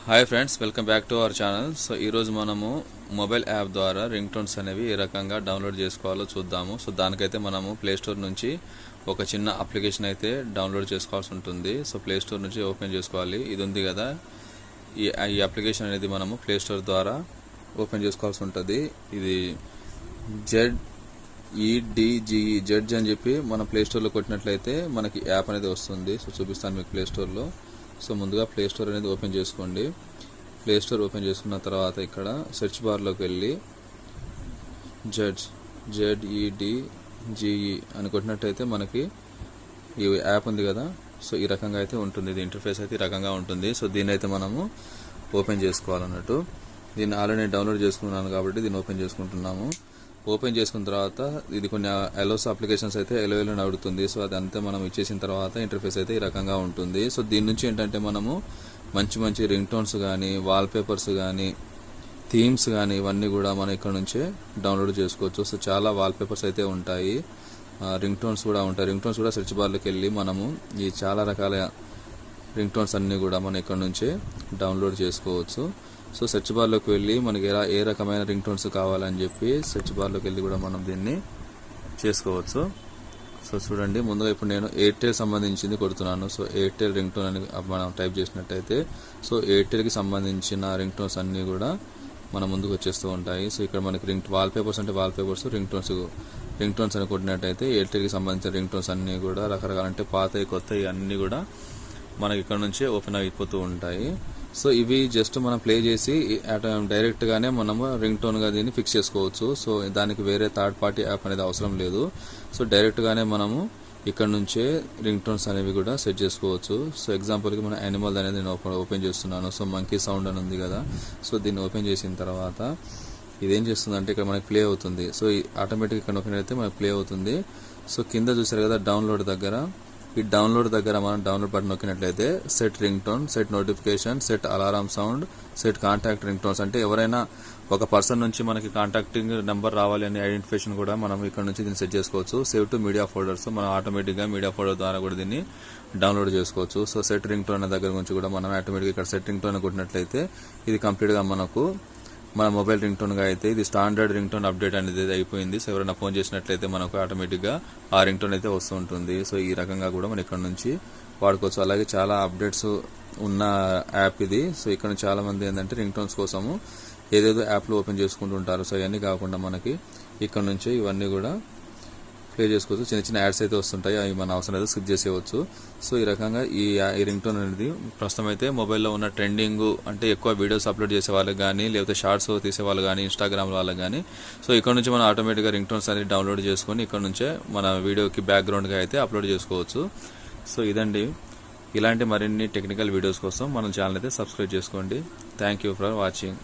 Hi friends, welcome back to our channel. So ఈరోజు మనము mobile app ద్వారా ring tones అనేవి ఏ రకంగా డౌన్లోడ్ చేసుకోవాలో చూద్దాము. సో దానికైతే మనము ప్లేస్టోర్ నుంచి ఒక చిన్న అప్లికేషన్ అయితే డౌన్లోడ్ చేసుకోవాల్సి ఉంటుంది. సో ప్లేస్టోర్ నుంచి ఓపెన్ చేసుకోవాలి. ఇది ఉంది కదా, ఈ అప్లికేషన్ అనేది మనము ప్లేస్టోర్ ద్వారా ఓపెన్ చేసుకోవాల్సి ఉంటుంది. ఇది జెడ్ అని చెప్పి మనం ప్లేస్టోర్లో కొట్టినట్లయితే మనకి యాప్ అనేది వస్తుంది. సో చూపిస్తాను మీకు ప్లేస్టోర్లో. సో ముందుగా ప్లే స్టోర్ అనేది ఓపెన్ చేసుకోండి. ప్లే స్టోర్ ఓపెన్ చేసుకున్న తర్వాత ఇక్కడ సెర్చ్ బార్లోకి వెళ్ళి ZEDGE అని కొట్టినట్టయితే మనకి ఈ యాప్ ఉంది కదా, సో ఈ రకంగా అయితే ఉంటుంది. ఇది ఇంటర్ఫేస్ అయితే ఈ రకంగా ఉంటుంది. సో దీన్ని అయితే మనము ఓపెన్ చేసుకోవాలన్నట్టు. దీన్ని ఆల్రెడీ డౌన్లోడ్ చేసుకున్నాను కాబట్టి దీన్ని ఓపెన్ చేసుకుంటున్నాము. ఓపెన్ చేసుకున్న తర్వాత ఇది కొన్ని ఎలోస్ అప్లికేషన్స్ అయితే ఎలో అడుగుతుంది. సో అదంతా మనం ఇచ్చేసిన తర్వాత ఇంటర్ఫేస్ అయితే ఈ రకంగా ఉంటుంది. సో దీని నుంచి ఏంటంటే మనము మంచి రింగ్ టోన్స్ కానీ, వాల్పేపర్స్ కానీ, థీమ్స్ కానీ ఇవన్నీ కూడా మనం ఇక్కడ నుంచే డౌన్లోడ్ చేసుకోవచ్చు. సో చాలా వాల్పేపర్స్ అయితే ఉంటాయి, రింగ్ టోన్స్ కూడా ఉంటాయి. రింగ్ టోన్స్ కూడా సెర్చ్ బార్లోకి వెళ్ళి మనము ఈ చాలా రకాల రింగ్ టోన్స్ అన్నీ కూడా మనం ఇక్కడ నుంచే డౌన్లోడ్ చేసుకోవచ్చు. సో సెర్చ్ బార్లోకి వెళ్ళి మనకి ఏ రకమైన రింగ్ టోన్స్ కావాలని చెప్పి సెర్చ్ బార్లోకి వెళ్ళి కూడా మనం దీన్ని చేసుకోవచ్చు. సో చూడండి, ముందుగా ఇప్పుడు నేను ఎయిర్టెల్ సంబంధించింది కొడుతున్నాను. సో ఎయిర్టెల్ రింగ్ టోన్ అని మనం టైప్ చేసినట్టయితే సో ఎయిర్టెల్కి సంబంధించిన రింగ్ టోన్స్ అన్నీ కూడా మన ముందుకు వచ్చేస్తూ ఉంటాయి. సో ఇక్కడ మనకి వాల్పేపర్స్ అంటే వాల్పేపర్స్, రింగ్ టోన్స్ అని కొట్టినట్టయితే ఎయిర్టెల్కి సంబంధించిన రింగ్ టోన్స్ అన్నీ కూడా రకరకాల అంటే పాతవి కొత్తవి అన్నీ కూడా మనకి ఇక్కడ నుంచే ఓపెన్ అయిపోతూ ఉంటాయి. సో ఇవి జస్ట్ మనం ప్లే చేసి డైరెక్ట్గానే మనము రింగ్ టోన్గా దీన్ని ఫిక్స్ చేసుకోవచ్చు. సో దానికి వేరే థర్డ్ పార్టీ యాప్ అనేది అవసరం లేదు. సో డైరెక్ట్గానే మనము ఇక్కడ నుంచే రింగ్ టోన్స్ అనేవి కూడా సెట్ చేసుకోవచ్చు. సో ఎగ్జాంపుల్కి మన యానిమల్ అనేది నేను ఓపెన్ చేస్తున్నాను. సో మంకీ సౌండ్ అని ఉంది కదా, సో దీన్ని ఓపెన్ చేసిన తర్వాత ఇదేం చేస్తుందంటే ఇక్కడ మనకి ప్లే అవుతుంది. సో ఆటోమేటిక్ ఇక్కడ ఓపెన్ అయితే మనకి ప్లే అవుతుంది. సో కింద చూసారు కదా డౌన్లోడ్ దగ్గర, ఈ డౌన్లోడ్ దగ్గర మనం డౌన్లోడ్ బటన్ నొక్కినట్లయితే set ringtone, set notification, set alarm sound, set contact ringtones అంటే ఎవరైనా ఒక పర్సన్ నుంచి మనకి కాంటాక్టింగ్ నెంబర్ రావాలి అనే ఐడెంటిఫికేషన్ కూడా మనం ఇక్కడ నుంచి దీన్ని సెట్ చేసుకోవచ్చు. సేవ్ టు మీడియా ఫోల్డర్స్, మనం ఆటోమేటిక్గా మీడియా ఫోల్డర్ ద్వారా కూడా దీన్ని డౌన్లోడ్ చేసుకోవచ్చు. సో సెట్ రింగ్ టోన్ దగ్గర నుంచి కూడా మనం ఆటోమేటిక్గా ఇక్కడ సెట్ రింగ్ టోన్ కొట్టినట్లయితే ఇది కంప్లీట్గా మనకు మన మొబైల్ రింగ్ టోన్గా అయితే ఇది స్టాండర్డ్ రింగ్ టోన్ అప్డేట్ అనేది అయిపోయింది. సో ఎవరైనా ఫోన్ చేసినట్లయితే మనకు ఆటోమేటిక్గా ఆ రింగ్ టోన్ అయితే వస్తూ ఉంటుంది. సో ఈ రకంగా కూడా మనం ఇక్కడ నుంచి వాడుకోవచ్చు. అలాగే చాలా అప్డేట్స్ ఉన్న యాప్ ఇది. సో ఇక్కడ చాలా మంది ఏంటంటే రింగ్ టోన్స్ కోసము ఏదేదో యాప్లు ఓపెన్ చేసుకుంటూ ఉంటారు. సో ఇవన్నీ కాకుండా మనకి ఇక్కడ నుంచే ఇవన్నీ కూడా ప్లే చేసుకోవచ్చు. చిన్న యాడ్స్ అయితే వస్తుంటాయి, అవి మన అవసరం అయితే స్కిప్ చేసేయవచ్చు. సో ఈ రకంగా ఈ రింగ్ టోన్ అనేది ప్రస్తుతం అయితే మొబైల్లో ఉన్న ట్రెండింగ్ అంటే ఎక్కువ వీడియోస్ అప్లోడ్ చేసే వాళ్ళకి కానీ, లేకపోతే షార్ట్స్ తీసే వాళ్ళు కానీ, ఇన్స్టాగ్రామ్ వాళ్ళకి కానీ, సో ఇక్కడ నుంచి మనం ఆటోమేటిక్గా రింగ్ టోన్స్ అనేది డౌన్లోడ్ చేసుకొని ఇక్కడ నుంచే మన వీడియోకి బ్యాక్గ్రౌండ్గా అయితే అప్లోడ్ చేసుకోవచ్చు. సో ఇదండి, ఇలాంటి మరిన్ని టెక్నికల్ వీడియోస్ కోసం మన ఛానల్ అయితే సబ్స్క్రైబ్ చేసుకోండి. Thank you for watching.